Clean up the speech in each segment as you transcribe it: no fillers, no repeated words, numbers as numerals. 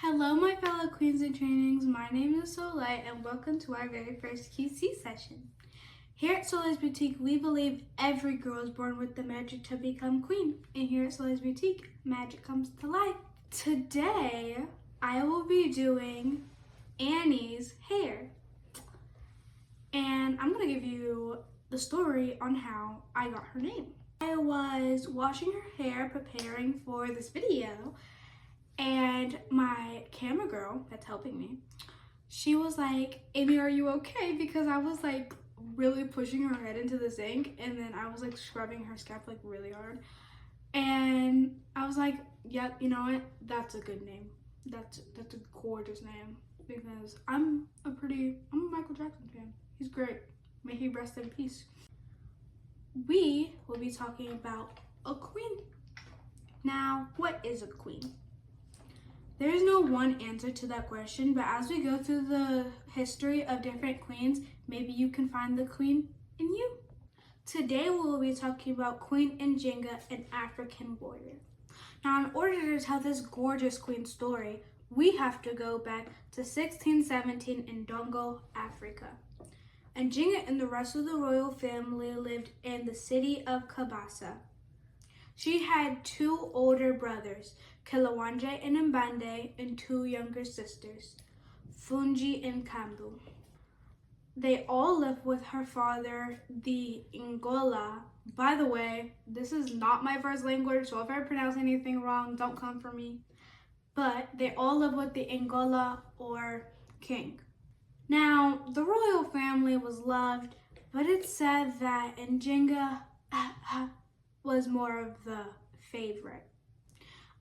Hello, my fellow queens in trainings. My name is Soleil, and welcome to our very first QC session. Here at Soleil's Boutique, we believe every girl is born with the magic to become queen. And here at Soleil's Boutique, magic comes to life. Today, I will be doing Annie's hair. And I'm going to give you the story on how I got her name. I was washing her hair, preparing for this video, and my camera girl that's helping me, she was like, "Amy, are you okay?" Because I was like really pushing her head into the sink, and then I was like scrubbing her scalp like really hard. And I was like, "Yep, you know what? That's a good name. That's a gorgeous name." Because I'm a Michael Jackson fan. He's great. May he rest in peace. We will be talking about a queen. Now, what is a queen? There is no one answer to that question, but as we go through the history of different queens, maybe you can find the queen in you. Today we will be talking about Queen Njinga, an African warrior. Now, in order to tell this gorgeous queen story, we have to go back to 1617 in Ndongo, Africa. Njinga and the rest of the royal family lived in the city of Kabasa. She had two older brothers, Kelawanje and Mbande, and two younger sisters, Fungi and Kambu. They all lived with her father, the Ngola. By the way, this is not my first language, so if I pronounce anything wrong, don't come for me. But they all live with the Ngola or king. Now, the royal family was loved, but it's said that Njinga was more of the favorite.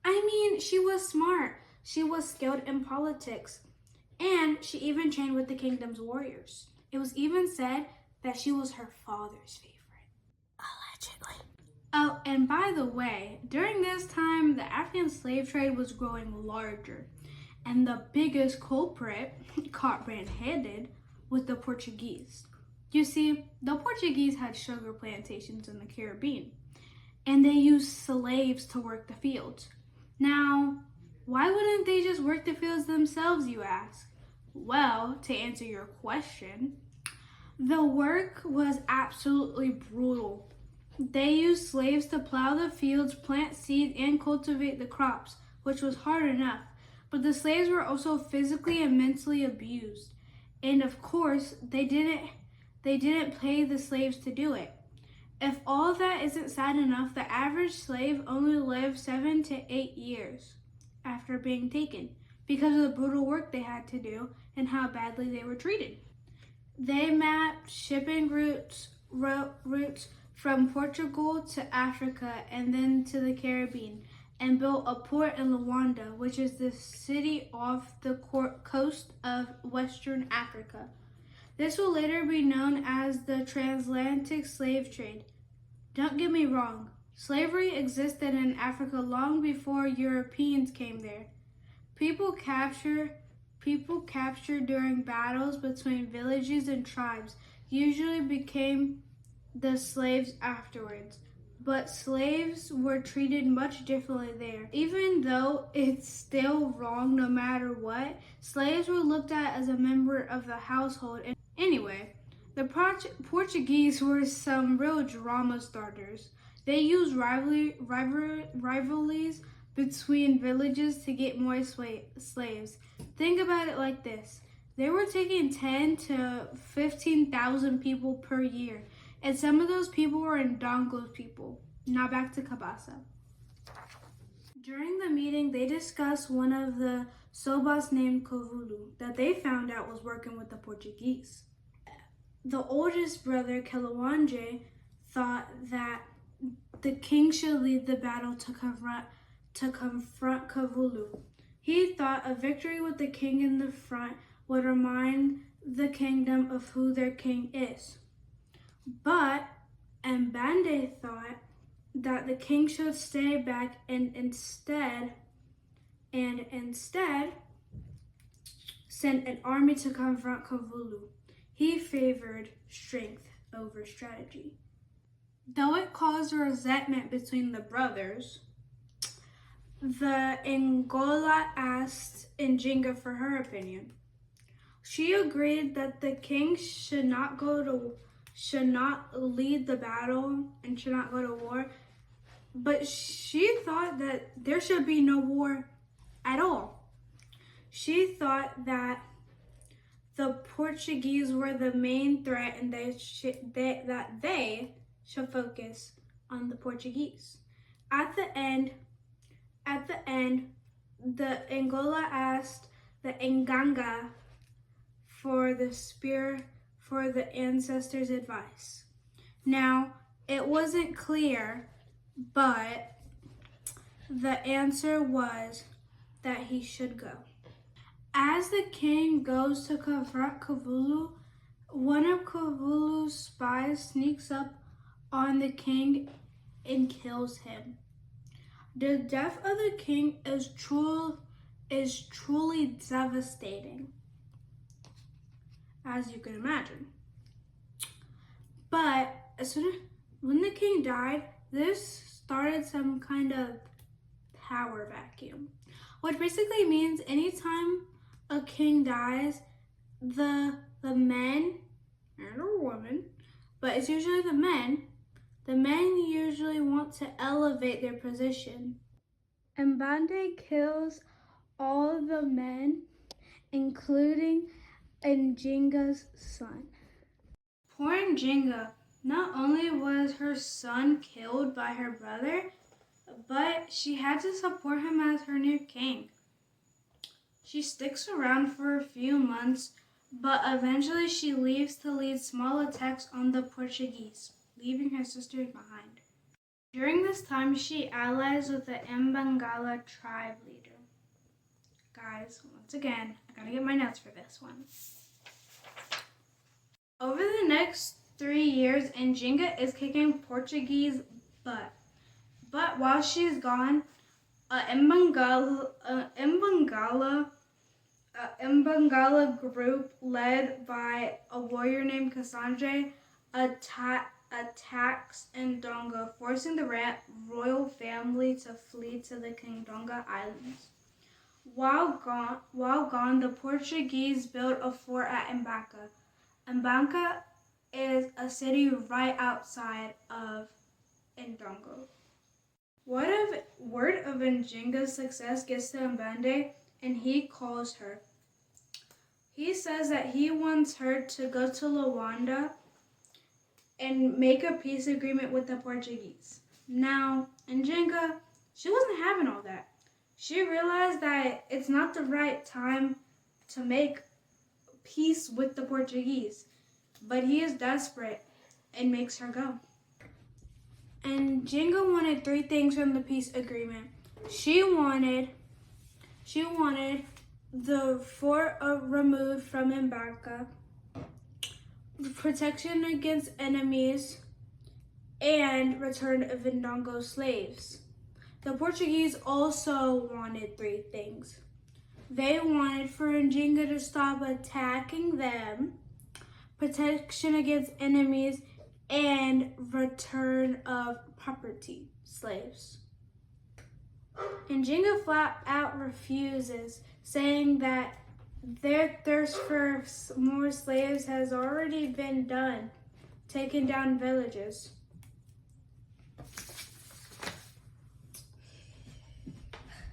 I mean, she was smart, she was skilled in politics, and she even trained with the kingdom's warriors. It was even said that she was her father's favorite. Allegedly. Oh, and by the way, during this time, the African slave trade was growing larger, and the biggest culprit, caught red-handed, was the Portuguese. You see, the Portuguese had sugar plantations in the Caribbean, and they used slaves to work the fields. Now, why wouldn't they just work the fields themselves, you ask? Well, to answer your question, the work was absolutely brutal. They used slaves to plow the fields, plant seeds, and cultivate the crops, which was hard enough. But the slaves were also physically and mentally abused. And of course, they didn't pay the slaves to do it. If all that isn't sad enough, the average slave only lived 7 to 8 years after being taken because of the brutal work they had to do and how badly they were treated. They mapped shipping routes from Portugal to Africa and then to the Caribbean, and built a port in Luanda, which is the city off the coast of Western Africa. This will later be known as the transatlantic slave trade. Don't get me wrong, slavery existed in Africa long before Europeans came there. People captured during battles between villages and tribes usually became the slaves afterwards. But slaves were treated much differently there. Even though it's still wrong no matter what, slaves were looked at as a member of the household. And anyway, the Portuguese were some real drama starters. They used rivalries between villages to get more slaves. Think about it like this. They were taking 10 to 15,000 people per year. And some of those people were Ndongo's people. Now back to Kabasa. During the meeting, they discussed one of the Sobas named Kovulu that they found out was working with the Portuguese. The oldest brother, Kelawanje, thought that the king should lead the battle to confront Kovulu. He thought a victory with the king in the front would remind the kingdom of who their king is. But Mbande thought that the king should stay back and instead send an army to confront Kovulu. He favored strength over strategy. Though it caused resentment between the brothers, the Ngola asked Njinga for her opinion. She agreed that the king should not lead the battle and should not go to war, but she thought that there should be no war at all. She thought that the Portuguese were the main threat and that they should focus on the Portuguese. At the end, the Angola asked the Nganga for the ancestors' advice. Now, it wasn't clear, but the answer was that he should go. As the king goes to confront Kavulu, one of Kavulu's spies sneaks up on the king and kills him. The death of the king is truly devastating, as you can imagine. But when the king died, this started some kind of power vacuum, which basically means anytime a king dies, the men and a woman, but it's usually the men usually want to elevate their position. Mbande kills all the men, including Njinga's son. Poor Njinga, not only was her son killed by her brother, but she had to support him as her new king. She sticks around for a few months, but eventually she leaves to lead small attacks on the Portuguese, leaving her sisters behind. During this time, she allies with the Mbangala tribe leader. Guys, once again, I gotta get my notes for this one. Over the next 3 years, Njinga is kicking Portuguese butt. But while she's gone, Mbangala group led by a warrior named Cassandre attacks Ndongo, forcing the royal family to flee to the Ndongo Islands. While gone, the Portuguese built a fort at Mbaka. Mbaka is a city right outside of Ndongo. Word of Njinga's success gets to Mbande, and he calls her. He says that he wants her to go to Luanda and make a peace agreement with the Portuguese. Now, Njinga, she wasn't having all that. She realized that it's not the right time to make peace with the Portuguese, but he is desperate and makes her go. And Njinga wanted 3 things from the peace agreement. She wanted the fort removed from Mbaka, protection against enemies, and return of Ndongo slaves. The Portuguese also wanted 3 things. They wanted for Njinga to stop attacking them, protection against enemies, and return of property, slaves. Njinga flat out refuses, saying that their thirst for more slaves has already been done, taking down villages.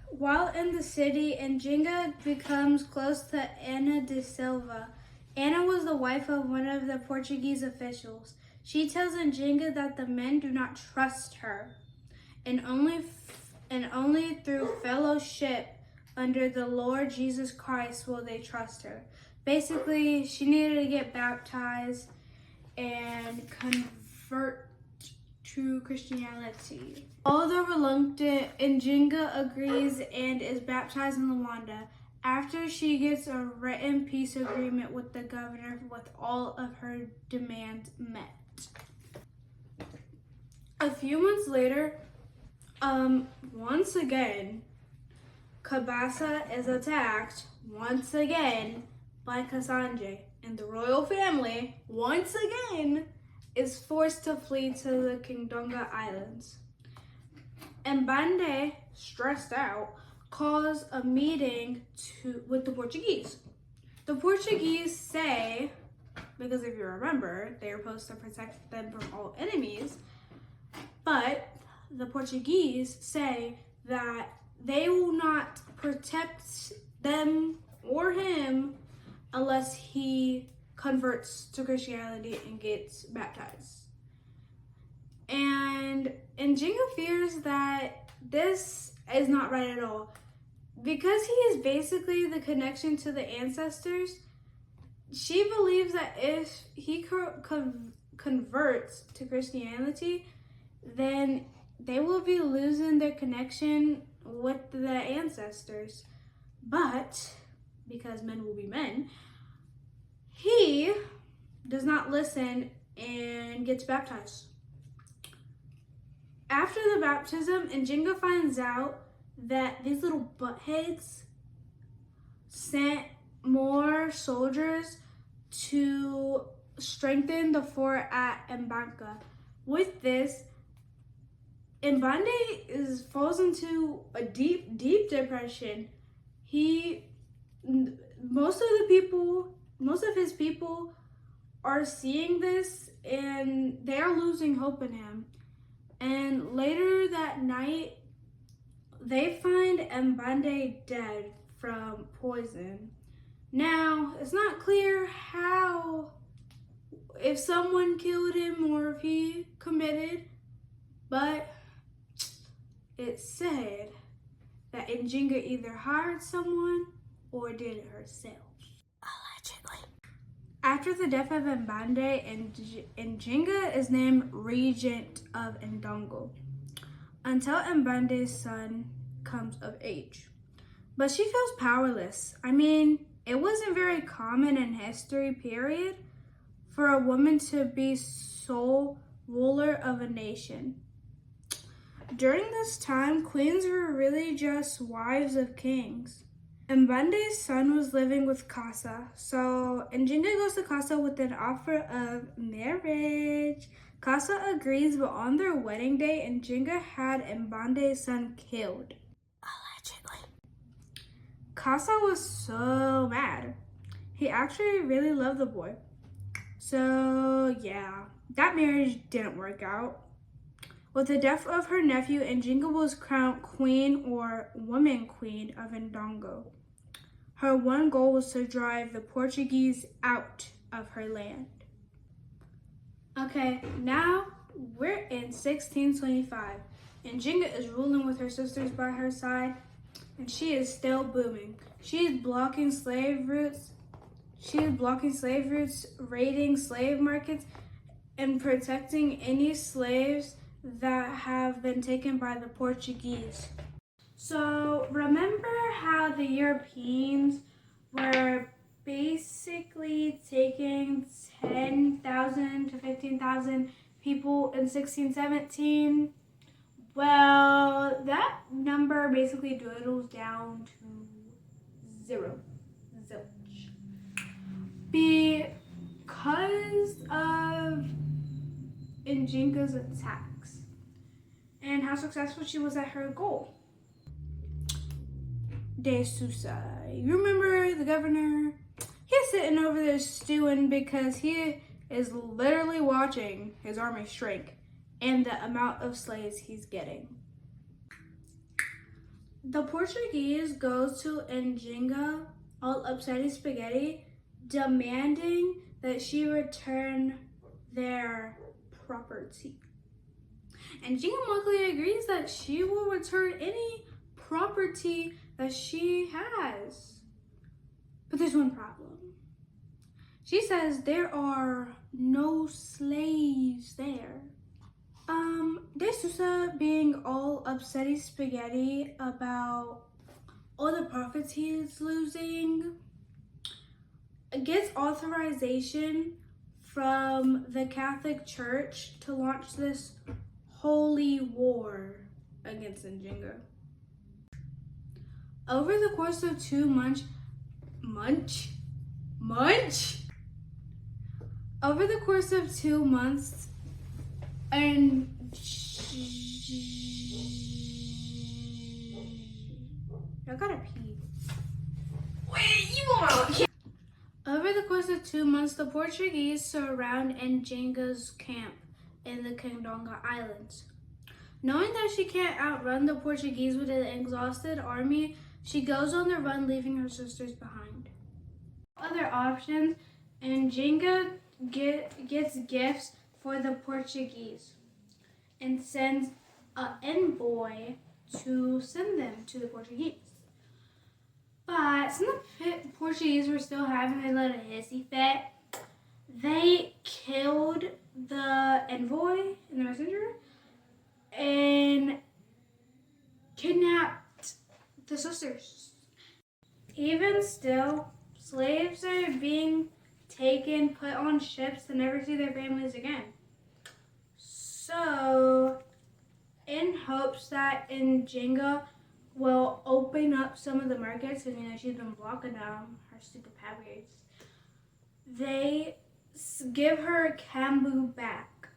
While in the city, Njinga becomes close to Ana de Silva. Ana was the wife of one of the Portuguese officials. She tells Njinga that the men do not trust her, and only through fellowship under the Lord Jesus Christ will they trust her. Basically, she needed to get baptized and convert to Christianity. Although reluctant, Njinga agrees and is baptized in Luanda after she gets a written peace agreement with the governor with all of her demands met. A few months later, once again, Cabasa is attacked once again by Cassandre, and the royal family, once again, is forced to flee to the Ndongo Islands. Mbande, stressed out, calls a meeting with the Portuguese. The Portuguese say, because if you remember, they are supposed to protect them from all enemies, but the Portuguese say that they will not protect them or him unless he converts to Christianity and gets baptized. And Njinga fears that this is not right at all. Because he is basically the connection to the ancestors, she believes that if he converts to Christianity, then they will be losing their connection with the ancestors. But, because men will be men, he does not listen and gets baptized. After the baptism, Njinga finds out that these little buttheads sent more soldiers to strengthen the fort at Mbanka. With this, Mbande falls into a deep depression. Most of his people are seeing this and they are losing hope in him. And later that night, they find Mbande dead from poison. Now, it's not clear if someone killed him or if he committed, but it's said that Njinga either hired someone or did it herself. Allegedly. After the death of Mbande, Njinga is named regent of Ndongo until Mbande's son comes of age. But she feels powerless. I mean, it wasn't very common in history, period, for a woman to be sole ruler of a nation. During this time, queens were really just wives of kings. Mbande's son was living with Casa, so Njinga goes to Casa with an offer of marriage. Casa agrees, but on their wedding day, Njinga had Mbande's son killed. Allegedly. Casa was so mad. He actually really loved the boy. So yeah, that marriage didn't work out. With the death of her nephew, Njinga was crowned queen or woman queen of Ndongo. Her one goal was to drive the Portuguese out of her land. Okay, now we're in 1625. Njinga is ruling with her sisters by her side, and she is still booming. She is blocking slave routes. Raiding slave markets, and protecting any slaves that have been taken by the Portuguese. So remember how the Europeans were basically taking 10,000 to 15,000 people in 1617? Well, that number basically dwindles down to zero. Zilch. Because of Njinga's attacks and how successful she was at her goal. De Sousa, you remember the governor? He's sitting over there stewing because he is literally watching his army shrink and the amount of slaves he's getting. The Portuguese goes to Njinga, all upsetty spaghetti, demanding that she return their property. And Njinga luckily agrees that she will return any property that she has. But there's one problem. She says there are no slaves there. De Sousa, being all upsetty spaghetti about all the profits he's losing, gets authorization from the Catholic Church to launch this holy war against Njinga. Over the course of 2 months, over the course of 2 months, I gotta pee. Wait, you won't. Over the course of 2 months, the Portuguese surround Njinga's camp in the Ndongo Islands. Knowing that she can't outrun the Portuguese with an exhausted army, she goes on the run, leaving her sisters behind. Other options, Njinga gets gifts for the Portuguese and sends an envoy to send them to the Portuguese. But since the Portuguese were still having a little hissy fit, they killed the envoy and the messenger and kidnapped the sisters. Even still, slaves are being taken, put on ships to never see their families again. So, in hopes that Njinga will open up some of the markets, because she's been blocking them, her stupid pirates, they give her Kambu back.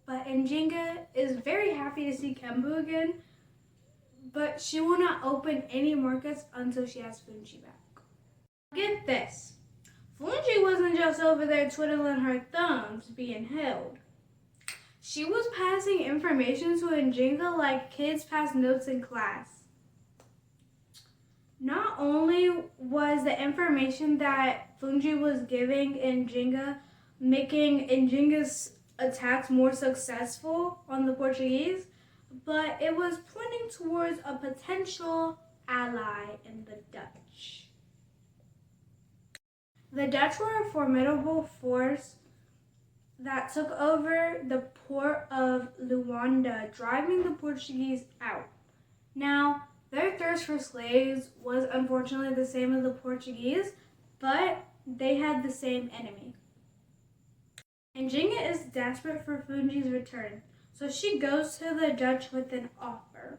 But Njinga is very happy to see Kambu again, but she will not open any markets until she has Fungi back. Get this. Fungi wasn't just over there twiddling her thumbs being held. She was passing information to Njinga like kids pass notes in class. Not only was the information that Fungi was giving Njinga making Njinga's attacks more successful on the Portuguese, but it was pointing towards a potential ally in the Dutch. The Dutch were a formidable force that took over the port of Luanda, driving the Portuguese out. Now, their thirst for slaves was unfortunately the same as the Portuguese, but they had the same enemy. Njinga is desperate for Fungi's return, so she goes to the Dutch with an offer.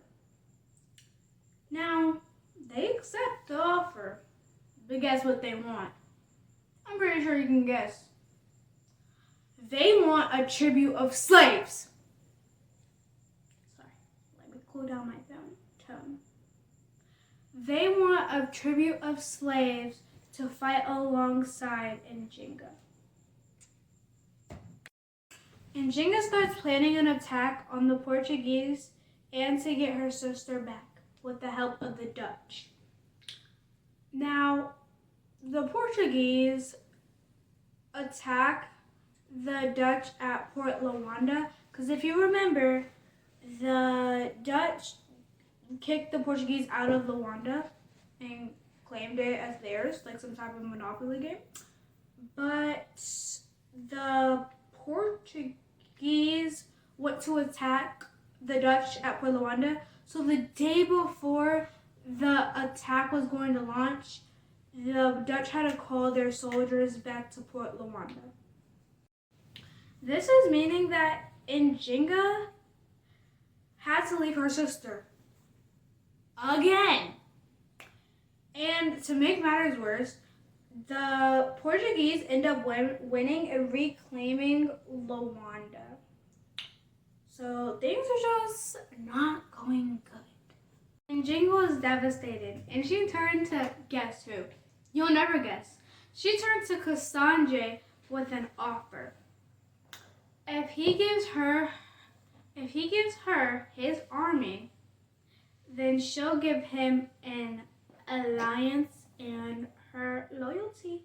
Now, they accept the offer, but guess what they want? I'm pretty sure you can guess. They want a tribute of slaves. Sorry, let me cool down my tone. They want a tribute of slaves to fight alongside Njinga. Njinga starts planning an attack on the Portuguese and to get her sister back with the help of the Dutch. Now, the Portuguese attack the Dutch at Port Luanda, because if you remember, the Dutch kicked the Portuguese out of Luanda and claimed it as theirs, like some type of Monopoly game. But the Portuguese went to attack the Dutch at Port Luanda. So the day before the attack was going to launch, the Dutch had to call their soldiers back to Port Luanda. This is meaning that Njinga had to leave her sister again. And to make matters worse, the Portuguese end up winning and reclaiming Luanda. So things are just not going good. Njinga was devastated, and she turned to, guess who? You'll never guess. She turned to Cassandre with an offer. If he gives her his army, then she'll give him an alliance and her loyalty.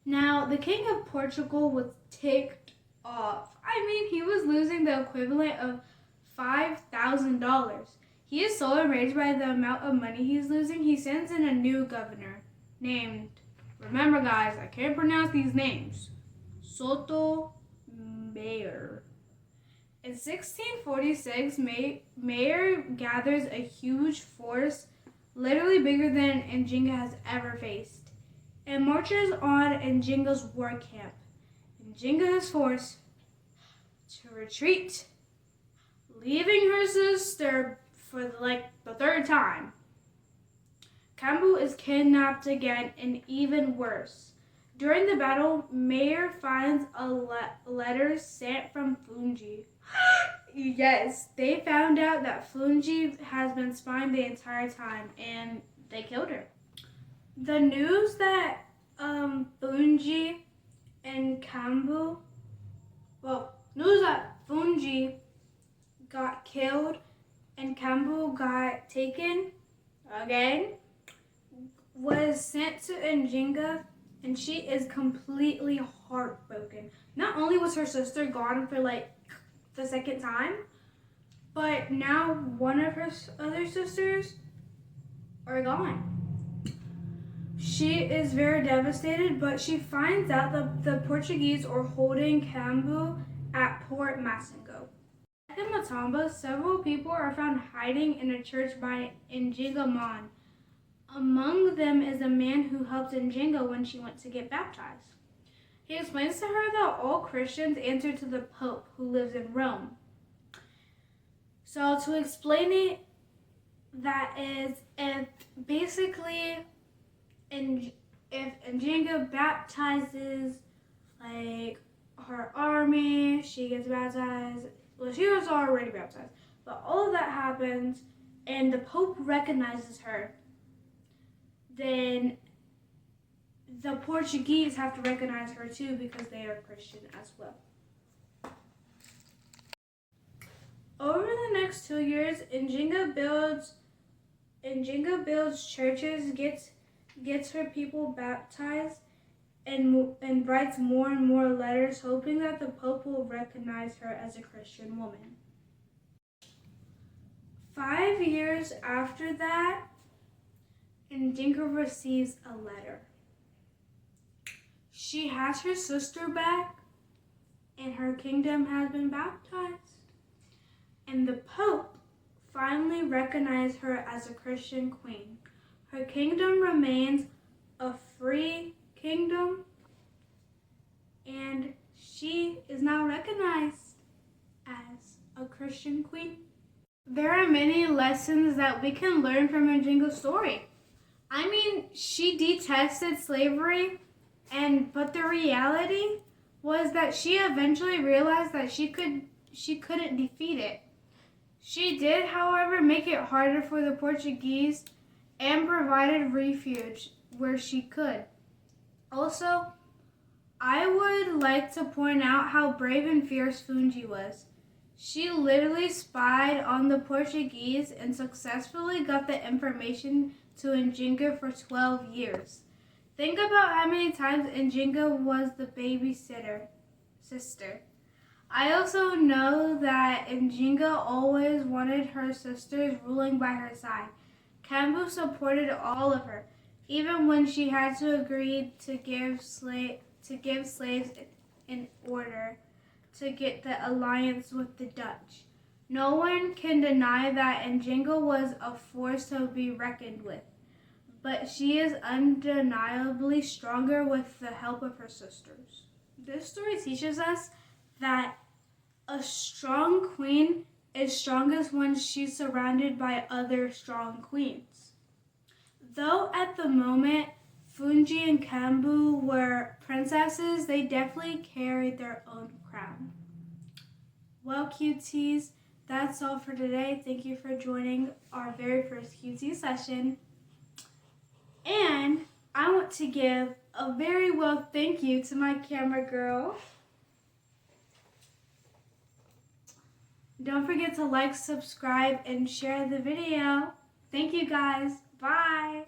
Now, the King of Portugal was ticked off. I mean, he was losing the equivalent of $5,000. He is so enraged by the amount of money he's losing, he sends in a new governor named, remember guys, I can't pronounce these names, Soto Mayor. In 1646, Mayor gathers a huge force, literally bigger than Njinga has ever faced, and marches on Njinga's war camp. Njinga is forced to retreat, leaving her sister for the third time. Kambu is kidnapped again, and even worse. During the battle, Mayor finds a letter sent from Fungi. Yes, they found out that Fungi has been spying the entire time, and they killed her. The news that Fungi and Kambu, well, news that Fungi got killed and Kambu got taken again, was sent to Njinga, and she is completely heartbroken. Not only was her sister gone for like the second time, but now one of her other sisters are gone. She is very devastated, but she finds out that the Portuguese are holding Kambu at Port Massingo. In Matamba, several people are found hiding in a church by Njinga. Among them is a man who helped Njinga when she went to get baptized. He explains to her that all Christians answer to the Pope who lives in Rome. So to explain it, that is, if Njinga baptizes like her army, she gets baptized. Well, she was already baptized, but all of that happens, and the Pope recognizes her. Then the Portuguese have to recognize her too because they are Christian as well. Over the next 2 years, Njinga builds churches, gets her people baptized, and writes more and more letters, hoping that the Pope will recognize her as a Christian woman. 5 years after that, Njinga receives a letter. She has her sister back, and her kingdom has been baptized. And the Pope finally recognized her as a Christian queen. Her kingdom remains a free kingdom, and she is now recognized as a Christian queen. There are many lessons that we can learn from Njinga's story. I mean, she detested slavery, but the reality was that she eventually realized that she couldn't defeat it. She did, however, make it harder for the Portuguese and provided refuge where she could. Also, I would like to point out how brave and fierce Fungi was. She literally spied on the Portuguese and successfully got the information to Njinga for 12 years. Think about how many times Njinga was the babysitter sister. I also know that Njinga always wanted her sisters ruling by her side. Kambu supported all of her, even when she had to agree to give slaves in order to get the alliance with the Dutch. No one can deny that Njinga was a force to be reckoned with, but she is undeniably stronger with the help of her sisters. This story teaches us that a strong queen is strongest when she's surrounded by other strong queens. Though at the moment Fungi and Kambu were princesses, they definitely carried their own crown. Well, cuties, that's all for today. Thank you for joining our very first QT session. And I want to give a very well thank you to my camera girl. Don't forget to like, subscribe, and share the video. Thank you guys. Bye.